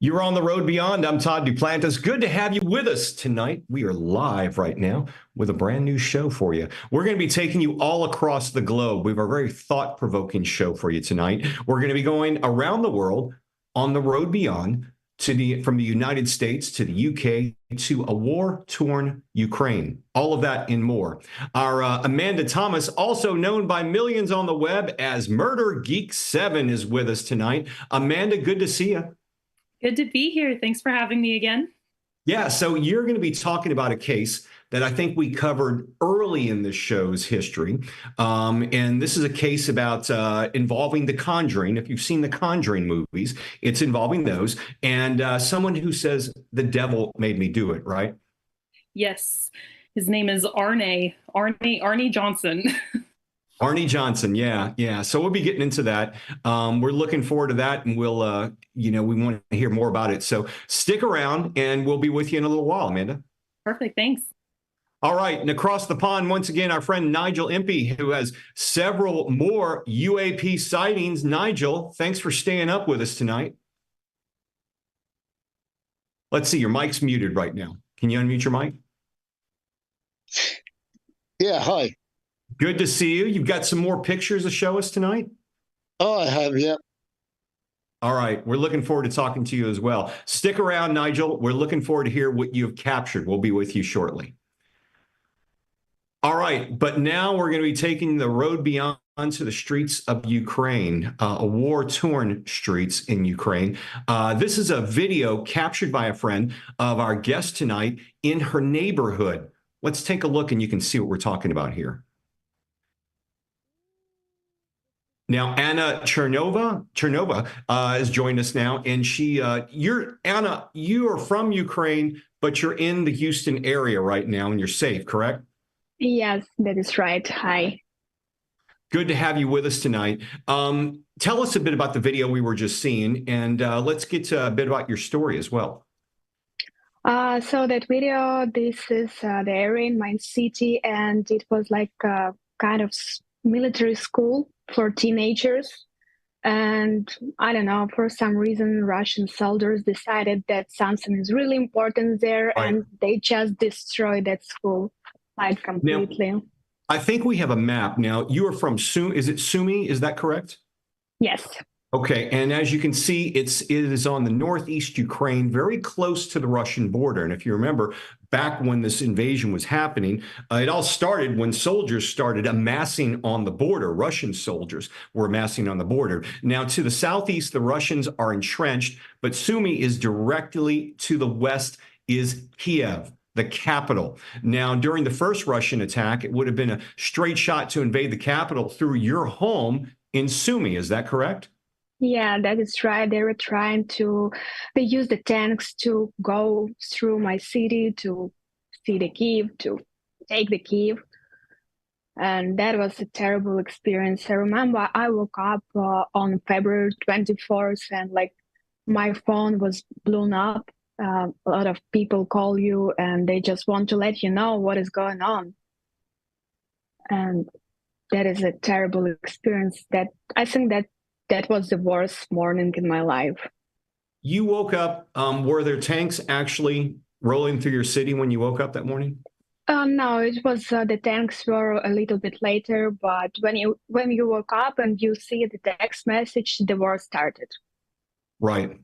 You're on the road beyond. I'm Todd Duplantis. Good to have you with us tonight. We are live right now with a brand new show for you. We're going to be taking you all across the globe. We have a very thought-provoking show for you tonight. We're going to be going around the world on the road beyond from the United States to the UK to a war-torn Ukraine. All of that and more. Our Amanda Thomas, also known by millions on the web as Murder Geek 7, is with us tonight. Amanda, good to see you. Good to be here. Thanks for having me again. Yeah, so you're going to be talking about a case that I think we covered early in the show's history. And this is a case about involving The Conjuring. If you've seen the Conjuring movies, it's involving those. And someone who says, the devil made me do it, right? Yes. His name is Arne Johnson. Arne Johnson, yeah. So we'll be getting into that. We're looking forward to that, and we'll, we want to hear more about it. So stick around, and we'll be with you in a little while, Amanda. Perfect, thanks. All right, and across the pond, once again, our friend Nigel Impey, who has several more UAP sightings. Nigel, thanks for staying up with us tonight. Let's see, your mic's muted right now. Can you unmute your mic? Yeah, hi. Good to see you. You've got some more pictures to show us tonight? Oh, I have, yeah. All right. We're looking forward to talking to you as well. Stick around, Nigel. We're looking forward to hear what you've captured. We'll be with you shortly. All right. But now we're going to be taking the road beyond to the streets of Ukraine, a war-torn streets in Ukraine. This is a video captured by a friend of our guest tonight in her neighborhood. Let's take a look, and you can see what we're talking about here. Now, Anna Chernova has joined us now, and Anna, you are from Ukraine, but you're in the Houston area right now, and you're safe, correct? Yes, that is right. Hi. Good to have you with us tonight. Tell us a bit about the video we were just seeing, and let's get to a bit about your story as well. So that video, this is the area in my city, and it was like a kind of military school for teenagers. And I don't know, for some reason, Russian soldiers decided that something is really important there, right, and they just destroyed that school, like, completely. Now, I think we have a map now. You are from Sumy. Is it Sumy? Is that correct? Yes. Okay, and as you can see, it is on the northeast Ukraine, very close to the Russian border. And if you remember, back when this invasion was happening, it all started when soldiers started amassing on the border. Russian soldiers were amassing on the border. Now, to the southeast, the Russians are entrenched, but Sumy is directly to the west is Kiev, the capital. Now, during the first Russian attack, it would have been a straight shot to invade the capital through your home in Sumy. Is that correct? Yeah, that is right. They used the tanks to go through my city to see the Kiev, to take the Kiev. And that was a terrible experience. I remember I woke up on February 24th and like my phone was blown up. A lot of people call you and they just want to let you know what is going on. And that is a terrible experience that I think that was the worst morning in my life. You woke up, were there tanks actually rolling through your city when you woke up that morning? No, it was the tanks were a little bit later, but when you woke up and you see the text message, the war started. Right.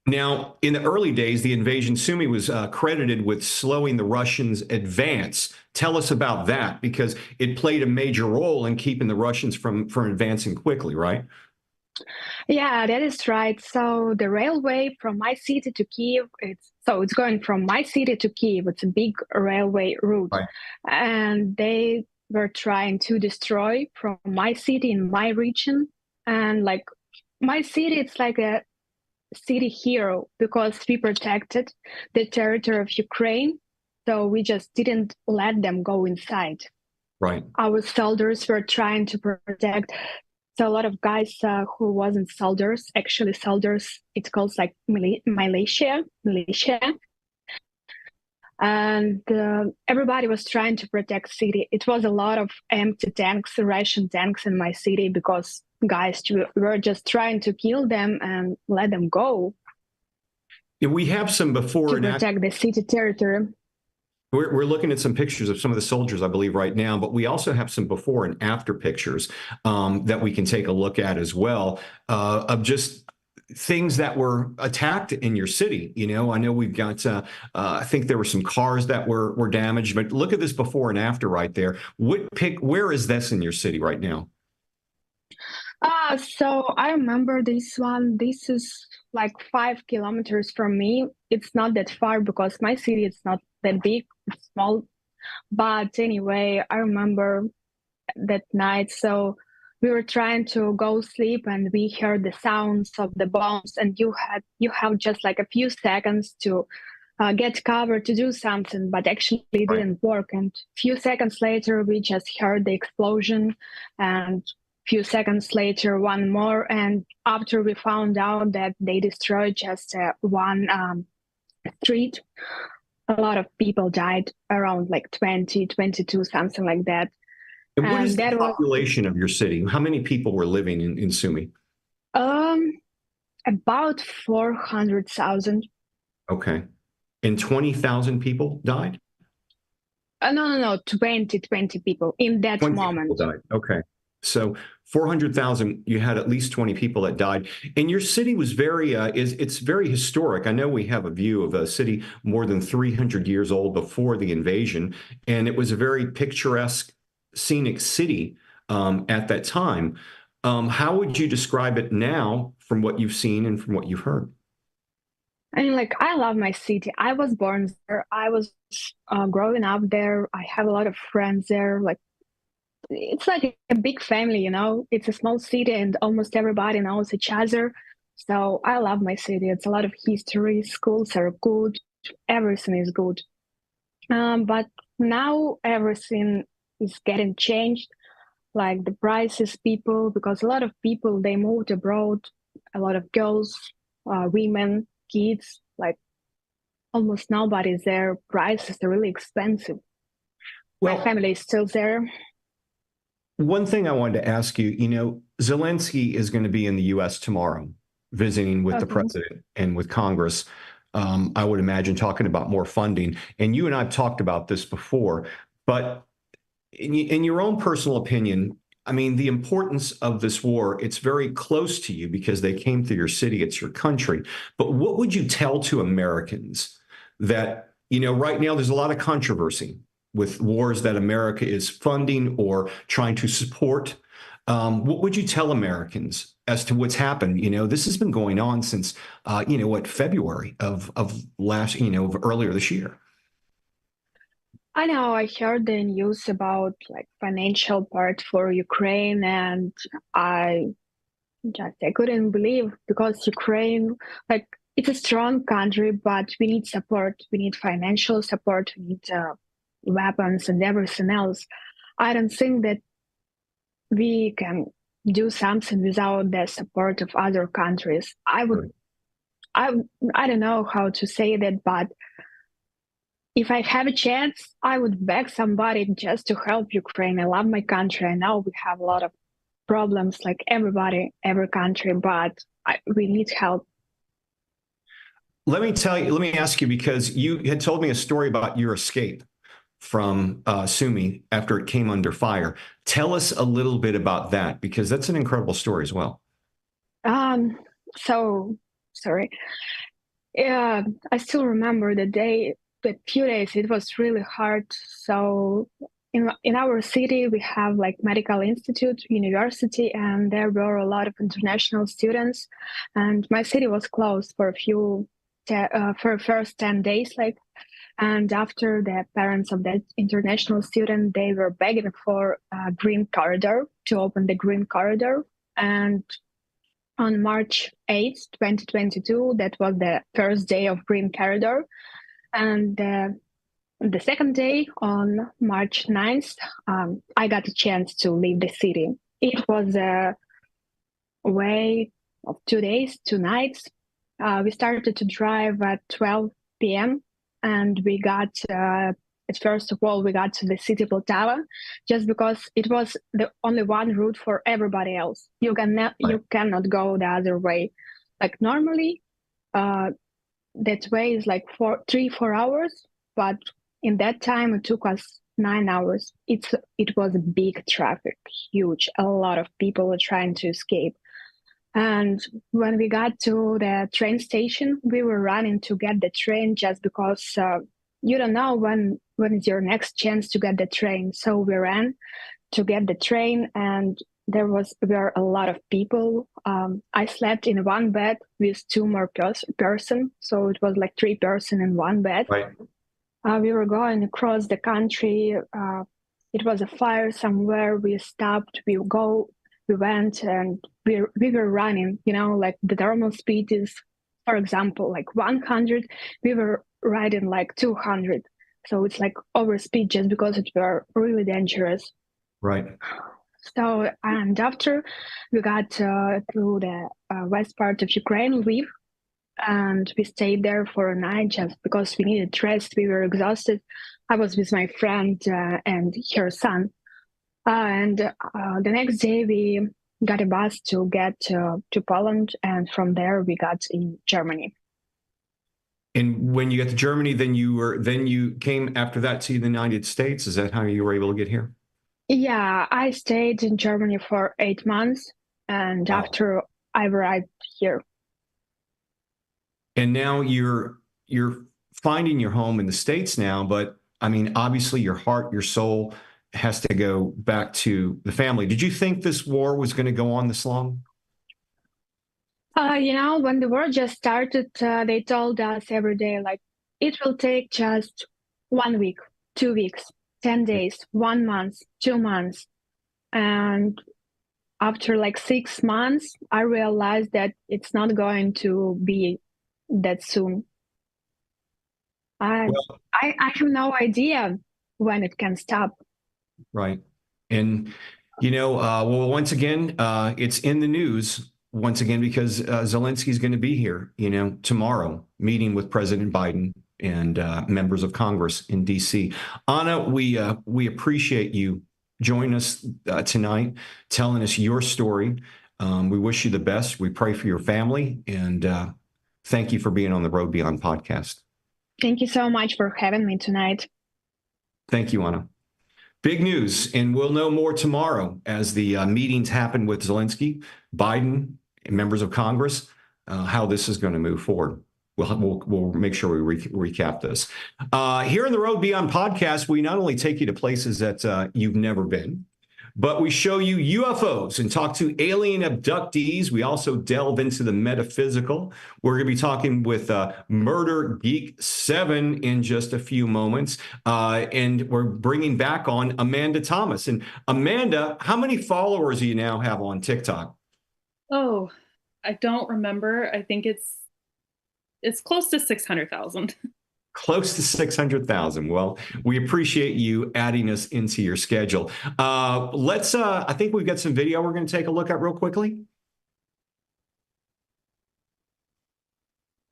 Now, in the early days, the invasion, Sumy was credited with slowing the Russians' advance. Tell us about that, because it played a major role in keeping the Russians from advancing quickly, right? Yeah, that is right. So the railway from my city to Kiev, it's going from my city to Kiev. It's a big railway route. Right. And they were trying to destroy from my city in my region. And like my city, it's like a city hero because we protected the territory of Ukraine. So we just didn't let them go inside. Right. Our soldiers were trying to protect. So a lot of guys who wasn't soldiers, actually soldiers, it's called like militia. And everybody was trying to protect city. It was a lot of empty tanks, Russian tanks in my city because guys were just trying to kill them and let them go. We have some before to and after. protect the city territory. We're looking at some pictures of some of the soldiers, I believe, right now, but we also have some before and after pictures that we can take a look at as well of just things that were attacked in your city. You know, I know we've got, I think there were some cars that were damaged, but look at this before and after right there. Where is this in your city right now? So I remember this one. This is like 5 kilometers from me. It's not that far because my city is not that big, it's small. But anyway, I remember that night. So we were trying to go sleep and we heard the sounds of the bombs, and you have just like a few seconds to get cover to do something, but actually it Right. didn't work. And few seconds later, we just heard the explosion, and few seconds later, one more. And after we found out that they destroyed just one street, a lot of people died, around like 20, 22, something like that. And what And is the that was population of your city? How many people were living in Sumy? About 400,000. Okay. And 20,000 people died? No, 20 people in that 20 moment. people died. Okay. So 400,000, you had at least 20 people that died. And your city was it's very historic. I know we have a view of a city more than 300 years old before the invasion, and it was a very picturesque, scenic city at that time. How would you describe it now from what you've seen and from what you've heard? I mean, like, I love my city. I was born there. I was growing up there. I have a lot of friends there. Like, it's like a big family, you know? It's a small city and almost everybody knows each other. So I love my city. It's a lot of history. Schools are good. Everything is good. But now everything is getting changed. Like the prices, people, because a lot of people, they moved abroad. A lot of girls, women, kids, like almost nobody's there. Prices are really expensive. My Well, family is still there. one thing I wanted to ask you, you know, Zelensky is going to be in the U.S. tomorrow, visiting with the Okay. president and with Congress. I would imagine talking about more funding. And you and I have talked about this before, but in your own personal opinion, I mean, the importance of this war, it's very close to you because they came through your city, it's your country. But what would you tell to Americans that, you know, right now there's a lot of controversy with wars that America is funding or trying to support? What would you tell Americans as to what's happened? You know, this has been going on since, February of last, of earlier this year. I know I heard the news about like financial part for Ukraine, and I I couldn't believe because Ukraine, like, it's a strong country, but we need support. We need financial support. We need weapons and everything else. I don't think that we can do something without the support of other countries. I, I don't know how to say that, but if I have a chance, I would beg somebody just to help Ukraine. I love my country. I know we have a lot of problems, like everybody, every country, but we need help. Let me ask you, because you had told me a story about your escape from Sumy after it came under fire. Tell us a little bit about that, because that's an incredible story as well. So sorry. Yeah, I still remember the few days, it was really hard. So in our city, we have like medical institute, university, and there were a lot of international students. And my city was closed for for first 10 days, like. And after the parents of that international student, they were begging for a green corridor, to open the green corridor. And on March 8th, 2022, that was the first day of green corridor. And the second day, on March 9th, I got a chance to leave the city. It was a way of 2 days, 2 nights. We started to drive at 12 p.m. and we got, first of all, we got to the city Poltava, just because it was the only one route for everybody else. You cannot go the other way. Like normally, that way is like 3-4 hours, but in that time it took us 9 hours. It was a big traffic, huge. A lot of people were trying to escape. And when we got to the train station, we were running to get the train just because you don't know when is your next chance to get the train. So we ran to get the train, and were a lot of people. I slept in one bed with two more person, so it was like 3 person in one bed. Right. We were going across the country. It was a fire somewhere. We stopped. We went, and we were running. Like the normal speed is, for example, like 100. We were riding like 200. So it's like over speed just because it were really dangerous. Right. So, and after we got through the west part of Ukraine, Lviv, and we stayed there for a night just because we needed rest. We were exhausted. I was with my friend and her son. And the next day we got a bus to get to Poland, and from there we got in Germany. And when you got to Germany, then you came after that to the United States. Is that how you were able to get here? Yeah, I stayed in Germany for 8 months, and Wow. after I arrived here. And now you're finding your home in the States now, but I mean, obviously your heart, your soul has to go back to the family. Did you think this war was going to go on this long? When the war just started, they told us every day, like, it will take just 1 week, 2 weeks, 10 days, 1 month, 2 months. And after like 6 months, I realized that it's not going to be that soon. I have no idea when it can stop. Right. And, well, once again, it's in the news once again because Zelensky's going to be here, tomorrow, meeting with President Biden and members of Congress in D.C. Anna, we appreciate you joining us tonight, telling us your story. We wish you the best. We pray for your family, and thank you for being on the Road Beyond podcast. Thank you so much for having me tonight. Thank you, Anna. Big news, and we'll know more tomorrow as the meetings happen with Zelensky, Biden, and members of Congress, how this is going to move forward. We'll make sure we recap this. Here in the Road Beyond podcast, we not only take you to places that you've never been, but we show you UFOs and talk to alien abductees. We also delve into the metaphysical. We're going to be talking with Murder Geek 7 in just a few moments. And we're bringing back on Amanda Thomas. And Amanda, how many followers do you now have on TikTok? Oh, I don't remember. I think it's close to 600,000. Close to 600,000. Well, we appreciate you adding us into your schedule. I think we've got some video we're going to take a look at real quickly.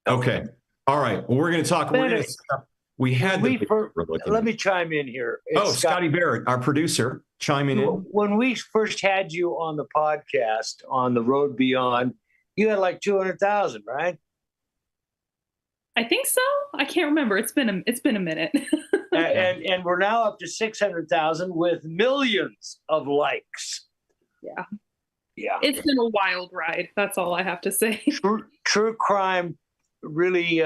Okay. All right. Well, we're going to talk. We had let me chime in here. Scotty Barrett, our producer, chiming in. When we first had you on the podcast on the Road Beyond, you had like 200,000, right? I think so. I can't remember. It's been a minute. and we're now up to 600,000 with millions of likes. Yeah. Yeah. It's been a wild ride. That's all I have to say. True crime really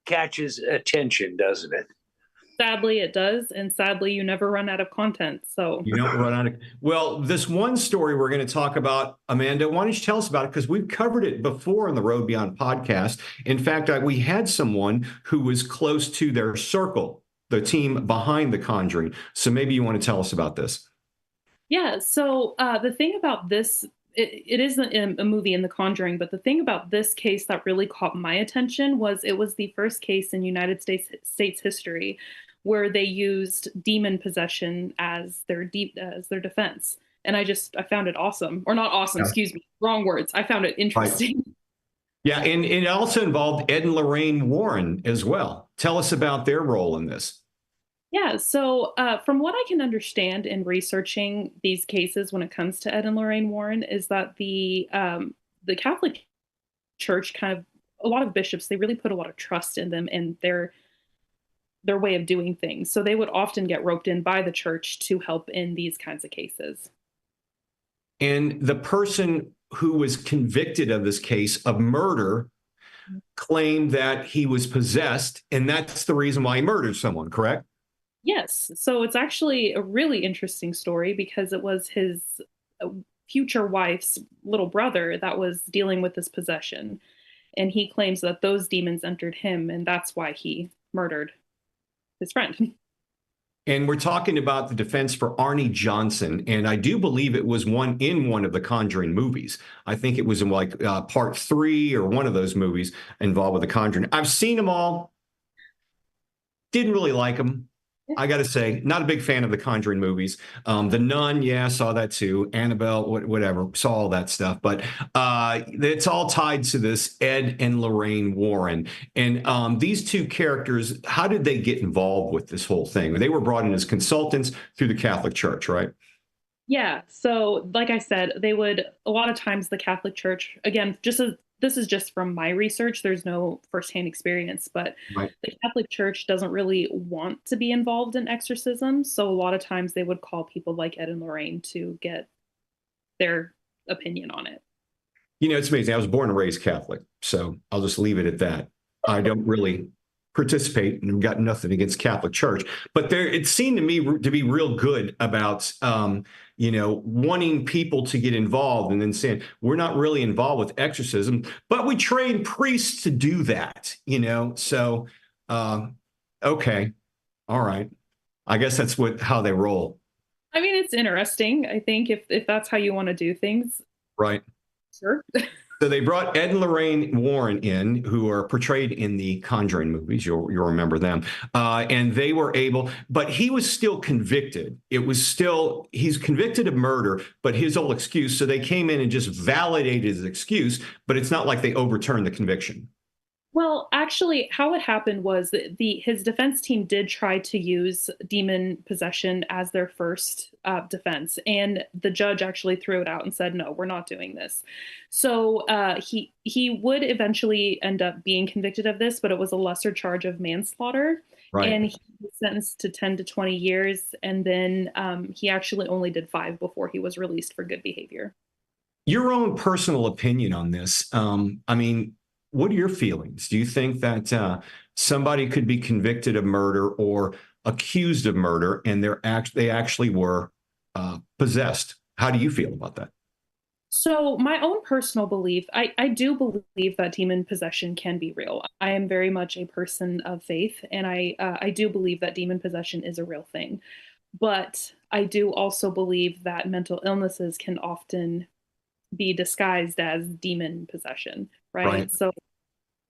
catches attention, doesn't it? Sadly, it does. And sadly, you never run out of content. So you don't run out of. Well, this one story we're going to talk about, Amanda, why don't you tell us about it? Because we've covered it before on the Road Beyond podcast. In fact, we had someone who was close to their circle, the team behind The Conjuring. So maybe you want to tell us about this. Yeah. So the thing about this, it isn't a movie in The Conjuring, but the thing about this case that really caught my attention was it was the first case in United States history where they used demon possession as their defense. And I found it awesome. Or not awesome, excuse me, wrong words. I found it interesting. Right. Yeah, and it also involved Ed and Lorraine Warren as well. Tell us about their role in this. Yeah, so from what I can understand in researching these cases when it comes to Ed and Lorraine Warren is that the Catholic Church kind of a lot of bishops, they really put a lot of trust in them and their way of doing things. So they would often get roped in by the church to help in these kinds of cases. And the person who was convicted of this case of murder claimed that he was possessed, and that's the reason why he murdered someone, correct? Yes. So it's actually a really interesting story because it was his uh, future wife's little brother that was dealing with this possession. And he claims that those demons entered him, and that's why he murdered his friend. And we're talking about the defense for Arnie Johnson, and I do believe it was one of the Conjuring movies. I think it was in like part 3 or one of those movies involved with the Conjuring. I've seen them all. Didn't really like them. I got to say, not a big fan of the Conjuring movies. The Nun, yeah, saw that too. Annabelle, whatever, saw all that stuff. But it's all tied to this Ed and Lorraine Warren. And these two characters, how did they get involved with this whole thing? They were brought in as consultants through the Catholic Church, right? Yeah. So, like I said, they would, a lot of times, the Catholic Church, again, this is just from my research, there's no firsthand experience, but Right. the Catholic Church doesn't really want to be involved in exorcism. So, a lot of times they would call people like Ed and Lorraine to get their opinion on it. You know, it's amazing. I was born and raised Catholic, so I'll just leave it at that. I don't really participate and I've got nothing against Catholic Church, but there, it seemed to me to be real good about, wanting people to get involved and then saying, we're not really involved with exorcism, but we train priests to do that, So, okay. All right. I guess that's how they roll. I mean, it's interesting. I think if that's how you want to do things, Right. sure. So they brought Ed and Lorraine Warren in, who are portrayed in the Conjuring movies. You'll remember them. And they were able, but he was still convicted. He's convicted of murder, but his old excuse. So they came in and just validated his excuse, but it's not like they overturned the conviction. Well, actually, how it happened was that his defense team did try to use demon possession as their first defense, and the judge actually threw it out and said, "No, we're not doing this." So he would eventually end up being convicted of this, but it was a lesser charge of manslaughter, Right. and he was sentenced to 10 to 20 years, and then he actually only did 5 before he was released for good behavior. Your own personal opinion on this. What are your feelings? Do you think that somebody could be convicted of murder or accused of murder and they actually were possessed? How do you feel about that? So, my own personal belief, I do believe that demon possession can be real. I am very much a person of faith, and I do believe that demon possession is a real thing. But I do also believe that mental illnesses can often be disguised as demon possession, right? Right. So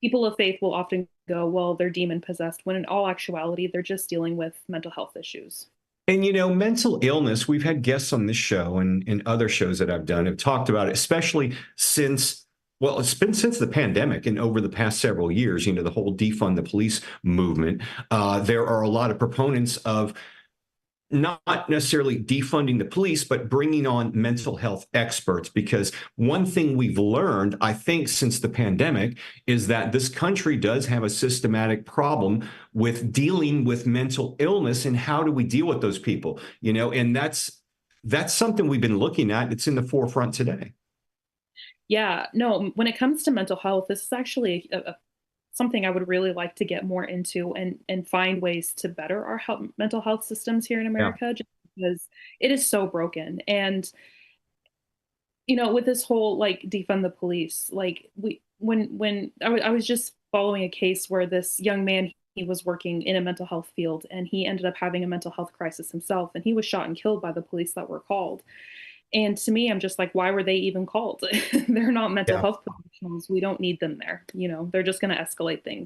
people of faith will often go, well, they're demon possessed, when in all actuality, they're just dealing with mental health issues. And, mental illness, we've had guests on this show and other shows that I've done have talked about it, especially it's been since the pandemic and over the past several years, the whole defund the police movement. There are a lot of proponents of not necessarily defunding the police, but bringing on mental health experts. Because one thing we've learned, I think, since the pandemic is that this country does have a systematic problem with dealing with mental illness. And how do we deal with those people? And that's something we've been looking at. It's in the forefront today. Yeah, no, when it comes to mental health, this is actually something I would really like to get more into and find ways to better our mental health systems here in America, just because it is so broken. And with this whole like defund the police, like when I was just following a case where this young man, he was working in a mental health field and he ended up having a mental health crisis himself, and he was shot and killed by the police that were called. And to me, I'm just like, why were they even called? They're not mental health professionals. We don't need them there. They're just going to escalate things.